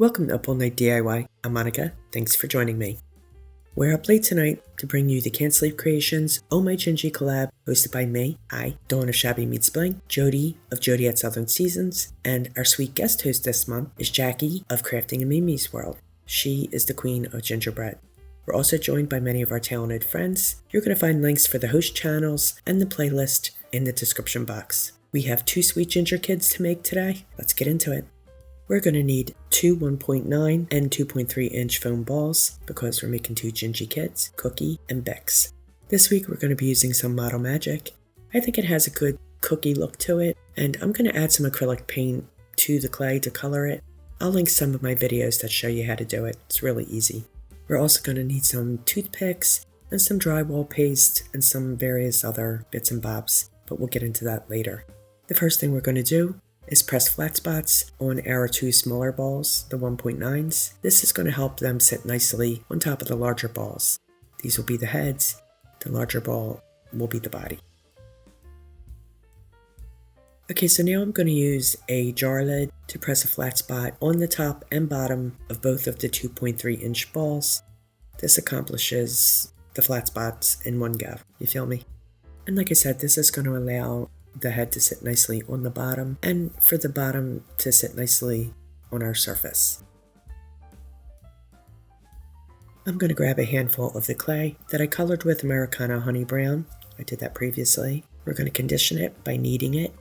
Welcome to Up All Night DIY. I'm Monica. Thanks for joining me. We're up late tonight to bring you the Can't Sleep Creations OMGingy collab hosted by me, Dawn of Shabby Meets Bling, Jody of Jody at Southern Seasons, and our sweet guest host this month is Jackie of Crafting in Mimi's World. She is the queen of gingerbread. We're also joined by many of our talented friends. You're going to find links for the host channels and the playlist in the description box. We have 2 sweet ginger kids to make today. Let's get into it. We're going to need 2 1.9 and 2.3 inch foam balls because we're making 2 gingy kids, Cookie and Bix. This week we're going to be using some Model Magic. I think it has a good cookie look to it, and I'm going to add some acrylic paint to the clay to color it. I'll link some of my videos that show you how to do it. It's really easy. We're also going to need some toothpicks and some drywall paste and some various other bits and bobs, but we'll get into that later. The first thing we're going to do is press flat spots on our 2 smaller balls, the 1.9s. This is going to help them sit nicely on top of the larger balls. These will be the heads, the larger ball will be the body. Okay, so now I'm going to use a jar lid to press a flat spot on the top and bottom of both of the 2.3 inch balls. This accomplishes the flat spots in one go, you feel me? And like I said, this is going to allow the head to sit nicely on the bottom and for the bottom to sit nicely on our surface. I'm going to grab a handful of the clay that I colored with Americana Honey Brown. I did that previously. We're going to condition it by kneading it.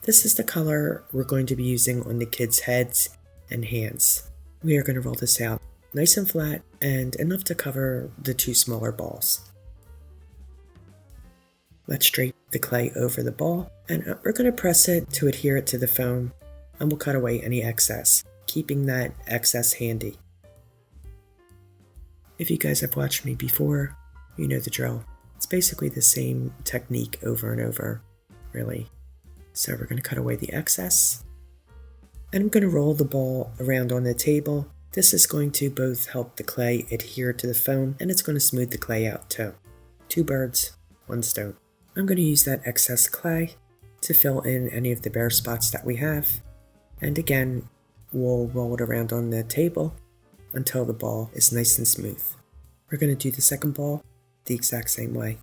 This is the color we're going to be using on the kids' heads and hands. We are going to roll this out nice and flat and enough to cover the 2 smaller balls. Let's drape the clay over the ball, and we're going to press it to adhere it to the foam, and we'll cut away any excess, keeping that excess handy. If you guys have watched me before, you know the drill. It's basically the same technique over and over, really. So we're going to cut away the excess, and I'm going to roll the ball around on the table. This is going to both help the clay adhere to the foam, and it's going to smooth the clay out too. 2 birds, 1 stone. I'm going to use that excess clay to fill in any of the bare spots that we have. And again, we'll roll it around on the table until the ball is nice and smooth. We're going to do the second ball the exact same way.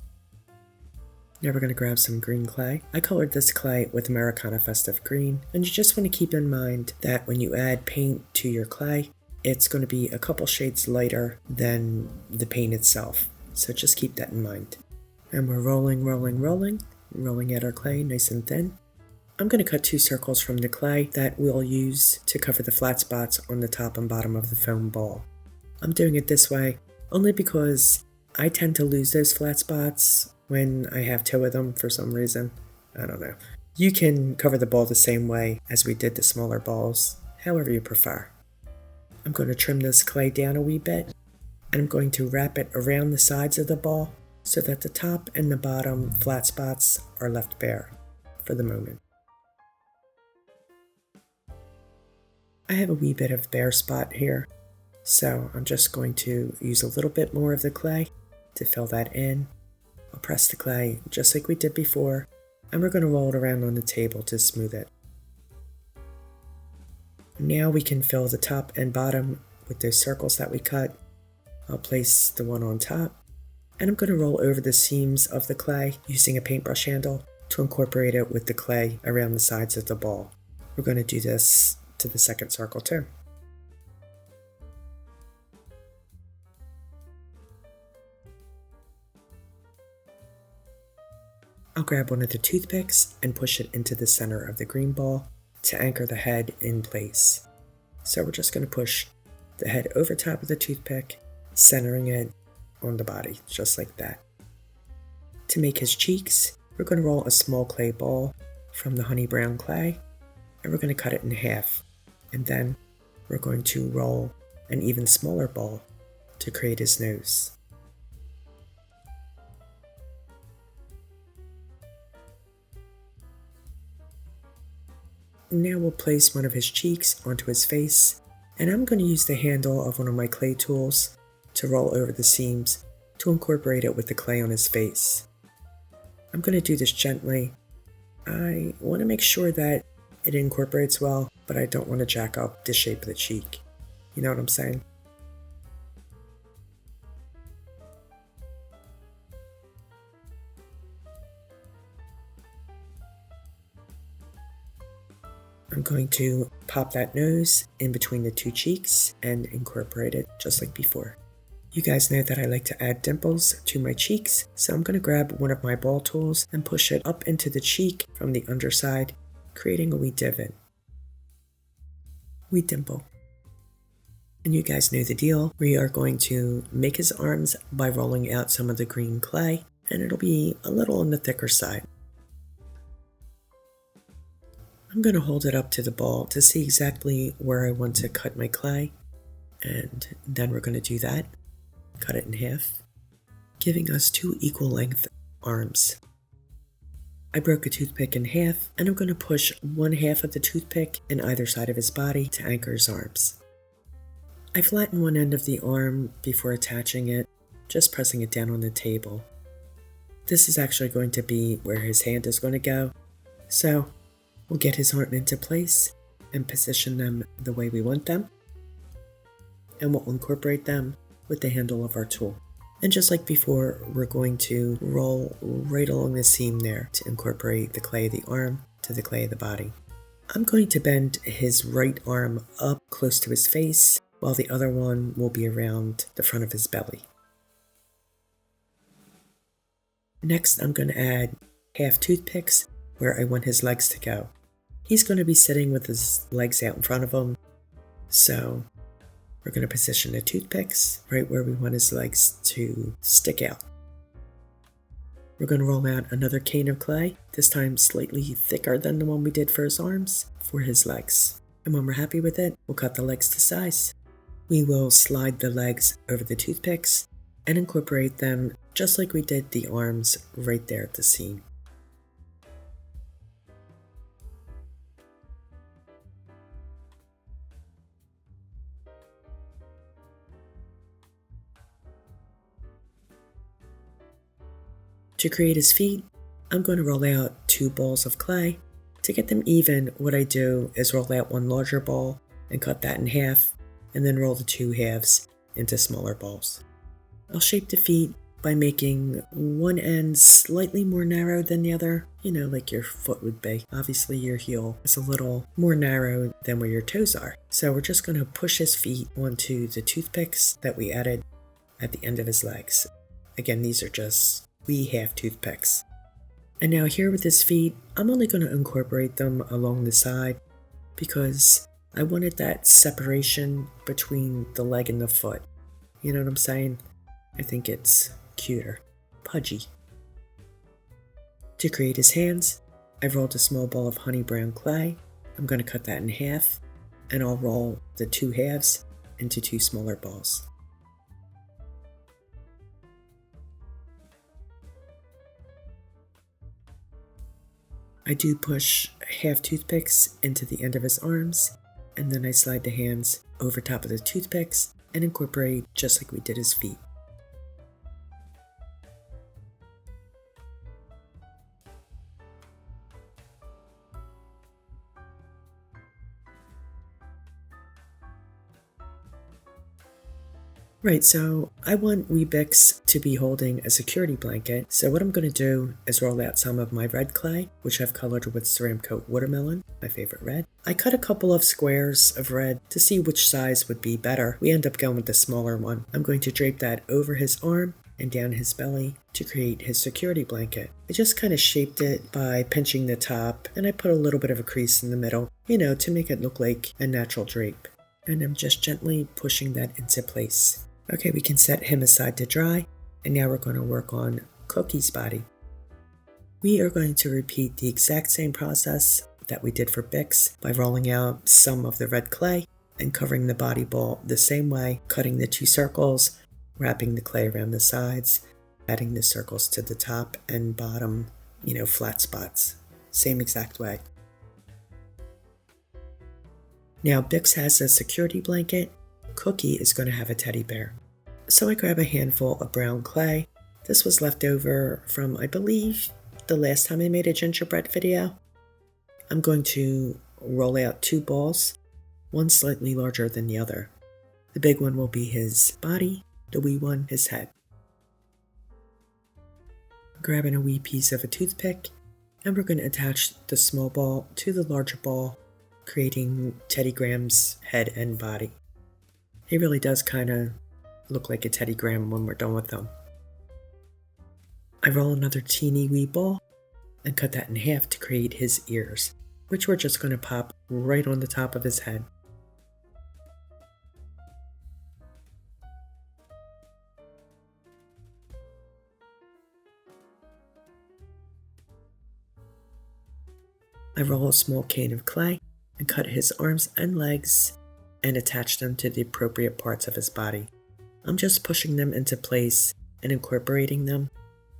Now we're going to grab some green clay. I colored this clay with Americana Festive Green, and you just want to keep in mind that when you add paint to your clay, it's going to be a couple shades lighter than the paint itself. So just keep that in mind. And we're rolling out our clay nice and thin. I'm going to cut 2 circles from the clay that we'll use to cover the flat spots on the top and bottom of the foam ball. I'm doing it this way only because I tend to lose those flat spots when I have 2 of them for some reason. I don't know. You can cover the ball the same way as we did the smaller balls, however you prefer. I'm going to trim this clay down a wee bit, and I'm going to wrap it around the sides of the ball so that the top and the bottom flat spots are left bare for the moment. I have a wee bit of bare spot here, so I'm just going to use a little bit more of the clay to fill that in. I'll press the clay just like we did before, and we're going to roll it around on the table to smooth it. Now we can fill the top and bottom with those circles that we cut. I'll place the one on top, and I'm going to roll over the seams of the clay using a paintbrush handle to incorporate it with the clay around the sides of the ball. We're going to do this to the second circle too. I'll grab one of the toothpicks and push it into the center of the green ball to anchor the head in place. So we're just going to push the head over top of the toothpick, centering it on the body, just like that. To make his cheeks, we're going to roll a small clay ball from the honey brown clay, and we're going to cut it in half. And then we're going to roll an even smaller ball to create his nose. Now we'll place one of his cheeks onto his face, and I'm going to use the handle of one of my clay tools to roll over the seams to incorporate it with the clay on his face. I'm going to do this gently. I want to make sure that it incorporates well, but I don't want to jack up the shape of the cheek. You know what I'm saying? I'm going to pop that nose in between the two cheeks and incorporate it just like before. You guys know that I like to add dimples to my cheeks, so I'm going to grab one of my ball tools and push it up into the cheek from the underside, creating a wee divot. Wee dimple. And you guys know the deal. We are going to make his arms by rolling out some of the green clay, and it'll be a little on the thicker side. I'm going to hold it up to the ball to see exactly where I want to cut my clay, and then we're going to do that. Cut it in half, giving us 2 equal length arms. I broke a toothpick in half, and I'm going to push 1/2 of the toothpick in either side of his body to anchor his arms. I flatten one end of the arm before attaching it, just pressing it down on the table. This is actually going to be where his hand is going to go, so we'll get his arm into place and position them the way we want them, and we'll incorporate them with the handle of our tool. And just like before, we're going to roll right along the seam there to incorporate the clay of the arm to the clay of the body. I'm going to bend his right arm up close to his face, while the other one will be around the front of his belly. Next, I'm going to add half toothpicks where I want his legs to go. He's going to be sitting with his legs out in front of him, so we're going to position the toothpicks right where we want his legs to stick out. We're going to roll out another cane of clay, this time slightly thicker than the one we did for his arms, for his legs. And when we're happy with it, we'll cut the legs to size. We will slide the legs over the toothpicks and incorporate them just like we did the arms right there at the seam. To create his feet, I'm going to roll out 2 balls of clay. To get them even, what I do is roll out one larger ball and cut that in half, and then roll the 2 halves into smaller balls. I'll shape the feet by making one end slightly more narrow than the other, like your foot would be. Obviously your heel is a little more narrow than where your toes are. So we're just going to push his feet onto the toothpicks that we added at the end of his legs. Again, these are just wee half toothpicks. And now here with his feet, I'm only going to incorporate them along the side because I wanted that separation between the leg and the foot. You know what I'm saying? I think it's cuter. Pudgy. To create his hands, I've rolled a small ball of honey brown clay. I'm going to cut that in half, and I'll roll the 2 halves into 2 smaller balls. I do push half toothpicks into the end of his arms, and then I slide the hands over top of the toothpicks and incorporate just like we did his feet. Right, so I want Weebix to be holding a security blanket, so what I'm going to do is roll out some of my red clay, which I've colored with Ceramcoat Watermelon, my favorite red. I cut a couple of squares of red to see which size would be better. We end up going with the smaller one. I'm going to drape that over his arm and down his belly to create his security blanket. I just kind of shaped it by pinching the top, and I put a little bit of a crease in the middle, to make it look like a natural drape. And I'm just gently pushing that into place. Okay, we can set him aside to dry, and now we're going to work on Cookie's body. We are going to repeat the exact same process that we did for Bix by rolling out some of the red clay and covering the body ball the same way, cutting the 2 circles, wrapping the clay around the sides, adding the circles to the top and bottom, flat spots. Same exact way. Now Bix has a security blanket. Cookie is going to have a teddy bear. So I grab a handful of brown clay. This was left over from, I believe, the last time I made a gingerbread video. I'm going to roll out 2 balls, one slightly larger than the other. The big one will be his body, the wee one his head. Grabbing a wee piece of a toothpick, and we're going to attach the small ball to the larger ball, creating Teddy Graham's head and body. He really does kind of look like a Teddy Graham when we're done with them. I roll another teeny wee ball and cut that in half to create his ears, which we're just going to pop right on the top of his head. I roll a small cane of clay and cut his arms and legs and attach them to the appropriate parts of his body. I'm just pushing them into place and incorporating them.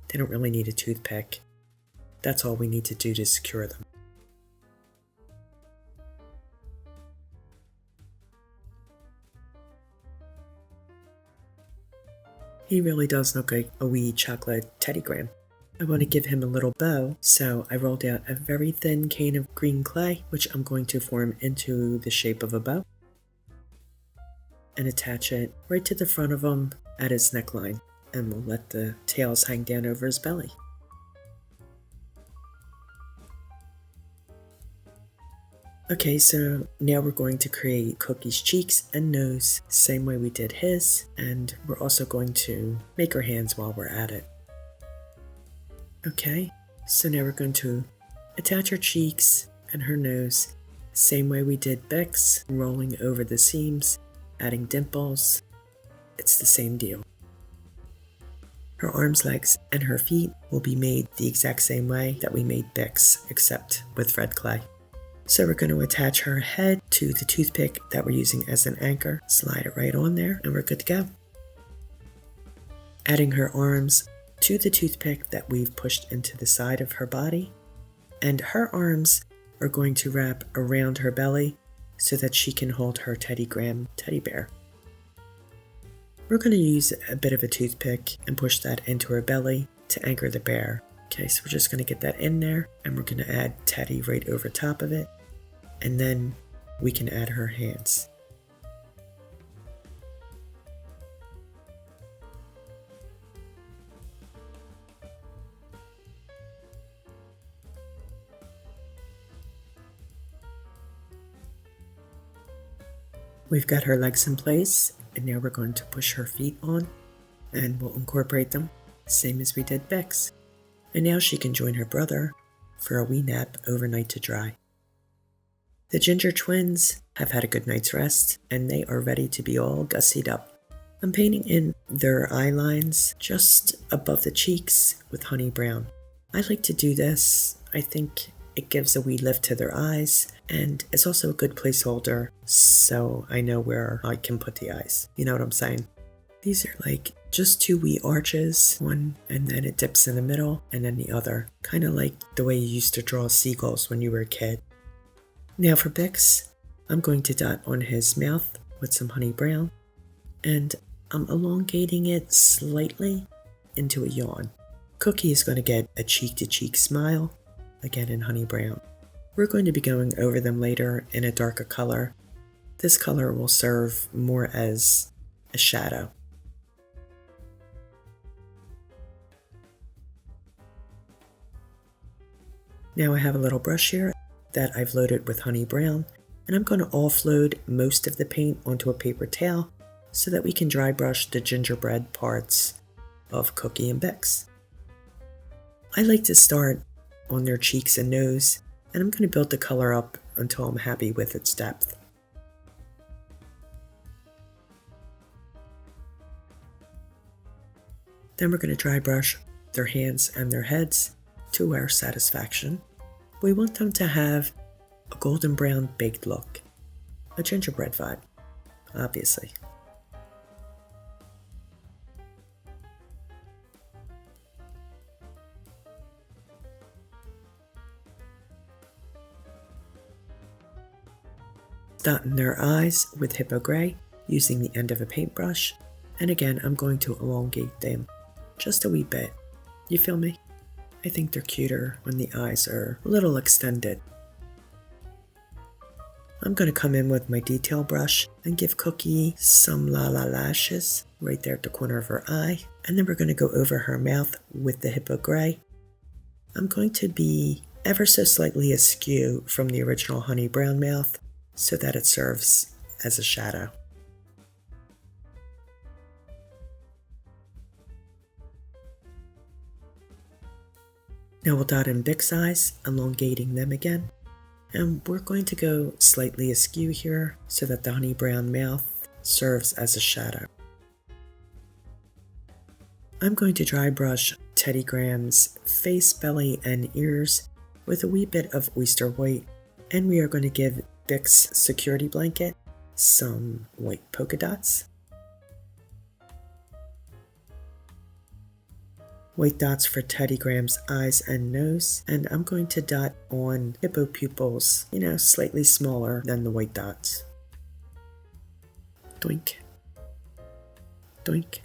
They don't really need a toothpick. That's all we need to do to secure them. He really does look like a wee chocolate Teddy Graham. I want to give him a little bow, so I rolled out a very thin cane of green clay, which I'm going to form into the shape of a bow, and attach it right to the front of him at his neckline, and we'll let the tails hang down over his belly. Okay, so now we're going to create Cookie's cheeks and nose, same way we did his, and we're also going to make her hands while we're at it. Okay, so now we're going to attach her cheeks and her nose, same way we did Beck's, rolling over the seams, adding dimples. It's the same deal. Her arms, legs, and her feet will be made the exact same way that we made Beck's, except with red clay. So we're going to attach her head to the toothpick that we're using as an anchor, slide it right on there, and we're good to go. Adding her arms to the toothpick that we've pushed into the side of her body, and her arms are going to wrap around her belly so that she can hold her Teddy Graham teddy bear. We're going to use a bit of a toothpick and push that into her belly to anchor the bear. Okay, so we're just going to get that in there, and we're going to add Teddy right over top of it, and then we can add her hands. We've got her legs in place, and now we're going to push her feet on, and we'll incorporate them, same as we did Beck's. And now she can join her brother for a wee nap overnight to dry. The Ginger twins have had a good night's rest, and they are ready to be all gussied up. I'm painting in their eye lines just above the cheeks with honey brown. I like to do this. I think it gives a wee lift to their eyes, and it's also a good placeholder so I know where I can put the eyes. You know what I'm saying? These are like just two wee arches, one and then it dips in the middle, and then the other. Kind of like the way you used to draw seagulls when you were a kid. Now for Bix, I'm going to dot on his mouth with some honey brown, and I'm elongating it slightly into a yawn. Cookie is going to get a cheek-to-cheek smile, again in honey brown. We're going to be going over them later in a darker color. This color will serve more as a shadow. Now I have a little brush here that I've loaded with honey brown, and I'm going to offload most of the paint onto a paper towel so that we can dry brush the gingerbread parts of Cookie and Bix. I like to start on their cheeks and nose, and I'm going to build the color up until I'm happy with its depth. Then we're going to dry brush their hands and their heads to our satisfaction. We want them to have a golden brown baked look, a gingerbread vibe, obviously. Dotting their eyes with Hippo Gray using the end of a paintbrush, and again I'm going to elongate them just a wee bit. You feel me? I think they're cuter when the eyes are a little extended. I'm going to come in with my detail brush and give Cookie some lashes right there at the corner of her eye. And then we're going to go over her mouth with the hippo gray. I'm going to be ever so slightly askew from the original honey brown mouth so that it serves as a shadow. Now we'll dot in Bix's eyes, elongating them again. And we're going to go slightly askew here so that the honey brown mouth serves as a shadow. I'm going to dry brush Teddy Graham's face, belly, and ears with a wee bit of oyster white, and we are going to give Bix's security blanket some white polka dots. White dots for Teddy Graham's eyes and nose, and I'm going to dot on hippo pupils, slightly smaller than the white dots. Doink. Doink.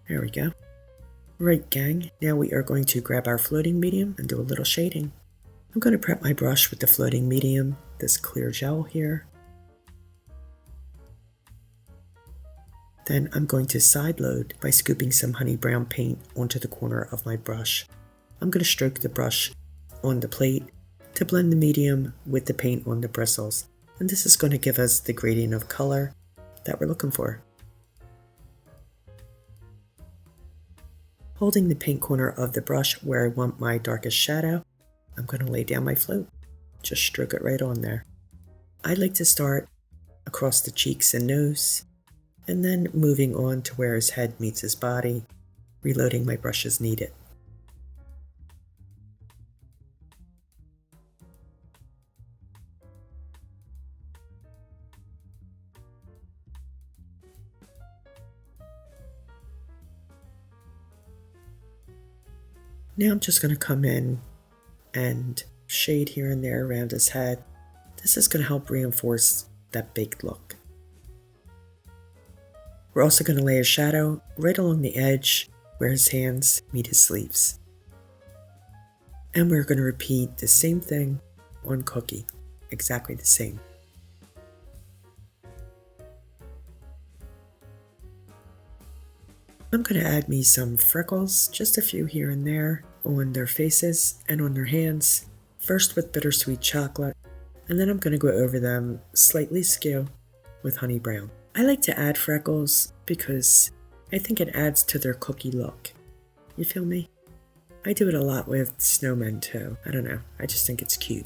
There we go. Right, gang, now we are going to grab our floating medium and do a little shading. I'm going to prep my brush with the floating medium, this clear gel here. Then I'm going to side load by scooping some honey brown paint onto the corner of my brush. I'm going to stroke the brush on the plate to blend the medium with the paint on the bristles. And this is going to give us the gradient of color that we're looking for. Holding the paint corner of the brush where I want my darkest shadow, I'm going to lay down my float. Just stroke it right on there. I like to start across the cheeks and nose, and then moving on to where his head meets his body, reloading my brush as needed. Now I'm just going to come in and shade here and there around his head. This is going to help reinforce that baked look. We're also going to lay a shadow right along the edge where his hands meet his sleeves. And we're going to repeat the same thing on Cookie, exactly the same. I'm going to add me some freckles, just a few here and there, on their faces and on their hands, first with bittersweet chocolate, and then I'm going to go over them slightly skew with honey brown. I like to add freckles because I think it adds to their cookie look. You feel me? I do it a lot with snowmen too. I don't know, I just think it's cute.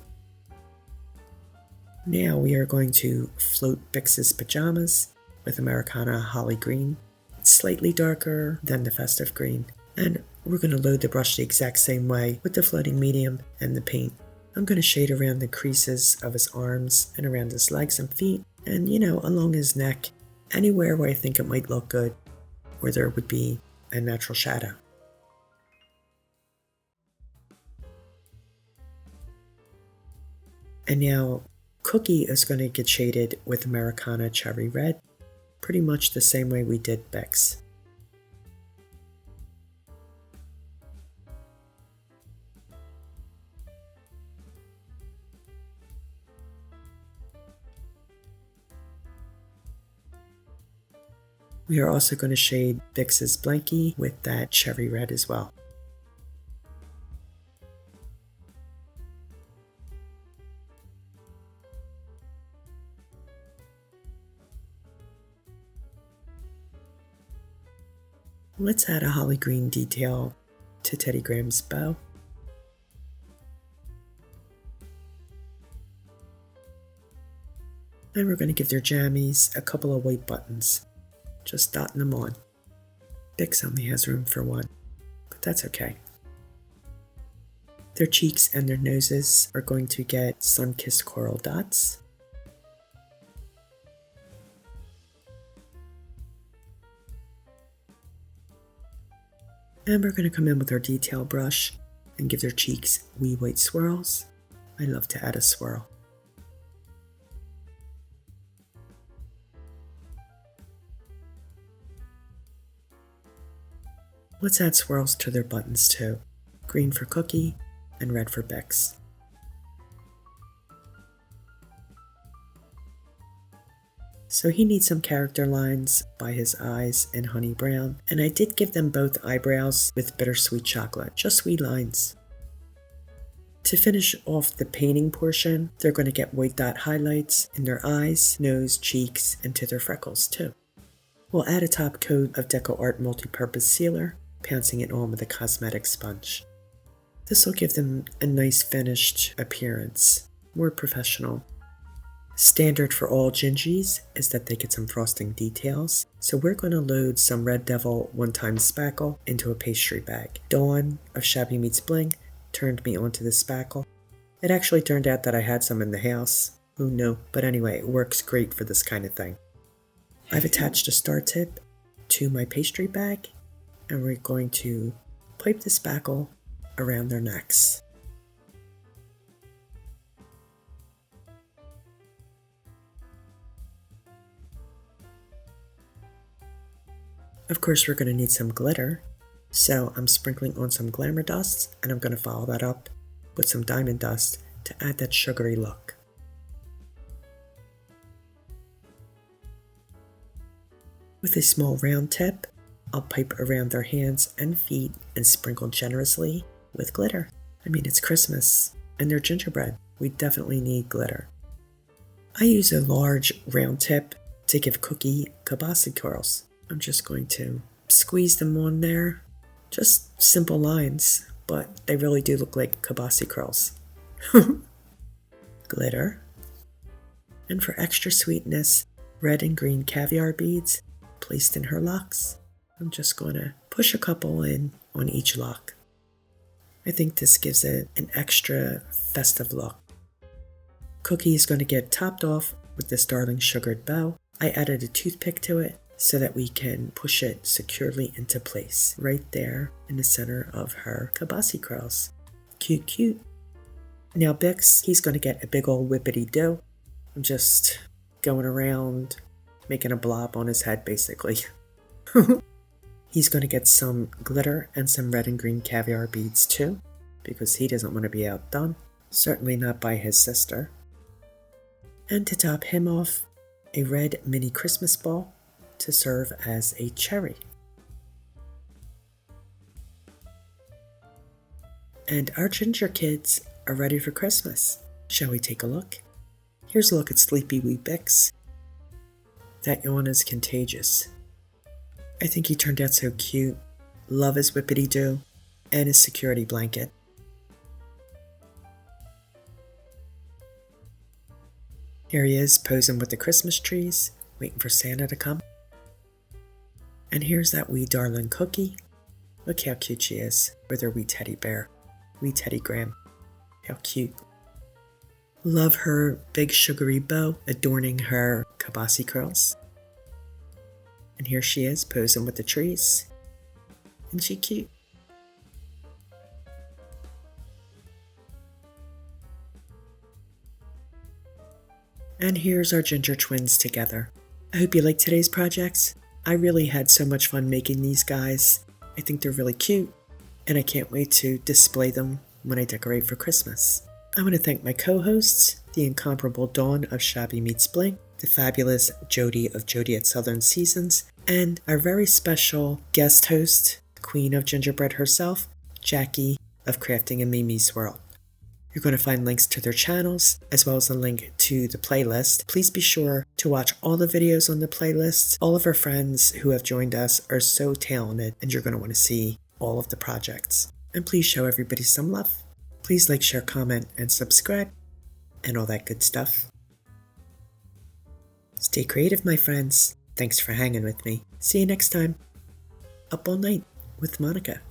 Now we are going to float Bix's pajamas with Americana Holly Green. It's slightly darker than the festive green. And we're going to load the brush the exact same way with the floating medium and the paint. I'm going to shade around the creases of his arms and around his legs and feet, and along his neck, anywhere where I think it might look good, where there would be a natural shadow. And now Cookie is going to get shaded with Americana Cherry Red, pretty much the same way we did Bix. We are also going to shade Bix's blankie with that cherry red as well. Let's add a holly green detail to Teddy Graham's bow. Then we're going to give their jammies a couple of white buttons. Just dotting them on. Bix only has room for one, but that's okay. Their cheeks and their noses are going to get sun-kissed coral dots. And we're going to come in with our detail brush and give their cheeks wee white swirls. I love to add a swirl. Let's add swirls to their buttons too. Green for Cookie and red for Bix. So he needs some character lines by his eyes in honey brown, and I did give them both eyebrows with bittersweet chocolate, just sweet lines. To finish off the painting portion, they're going to get white dot highlights in their eyes, nose, cheeks, and to their freckles too. We'll add a top coat of DecoArt multi-purpose sealer, pouncing it on with a cosmetic sponge. This will give them a nice finished appearance, more professional. Standard for all Gingies is that they get some frosting details, so we're going to load some Red Devil Onetime Spackle into a pastry bag. Dawn of Shabby Meets Bling turned me onto the Spackle. It actually turned out that I had some in the house. Who knew? But anyway, it works great for this kind of thing. I've attached a star tip to my pastry bag, and we're going to pipe the Spackle around their necks. Of course, we're going to need some glitter, so I'm sprinkling on some glamour dust, and I'm going to follow that up with some diamond dust to add that sugary look. With a small round tip, I'll pipe around their hands and feet and sprinkle generously with glitter. I mean, it's Christmas, and they're gingerbread. We definitely need glitter. I use a large round tip to give Cookie kielbasa curls. I'm just going to squeeze them on there. Just simple lines, but they really do look like kielbasa curls. Glitter. And for extra sweetness, red and green caviar beads placed in her locks. I'm just going to push a couple in on each lock. I think this gives it an extra festive look. Cookie is going to get topped off with this darling sugared bow. I added a toothpick to it so that we can push it securely into place right there in the center of her kielbasa curls. Cute, cute. Now Bix, he's going to get a big old whippity-do. I'm just going around making a blob on his head basically. He's going to get some glitter and some red and green caviar beads too, because he doesn't want to be outdone. Certainly not by his sister. And to top him off, a red mini Christmas ball to serve as a cherry. And our ginger kids are ready for Christmas. Shall we take a look? Here's a look at Sleepy Wee Bix. That yawn is contagious. I think he turned out so cute. Love his whippity-do and his security blanket. Here he is posing with the Christmas trees, waiting for Santa to come. And here's that wee darling Cookie. Look how cute she is with her wee teddy bear. Wee Teddy Graham. How cute. Love her big sugary bow adorning her kielbasa curls. And here she is posing with the trees. Isn't she cute? And here's our ginger twins together. I hope you liked today's projects. I really had so much fun making these guys. I think they're really cute, and I can't wait to display them when I decorate for Christmas. I want to thank my co-hosts, the incomparable Dawn of Shabby Meets Bling, the fabulous Jody of Jody at Southern Seasons, and our very special guest host, Queen of Gingerbread herself, Jackie of Crafting in Mimi's World. You're going to find links to their channels, as well as a link to the playlist. Please be sure to watch all the videos on the playlist. All of our friends who have joined us are so talented, and you're going to want to see all of the projects. And please show everybody some love. Please like, share, comment, and subscribe, and all that good stuff. Stay creative, my friends. Thanks for hanging with me. See you next time. Up all night with Monica.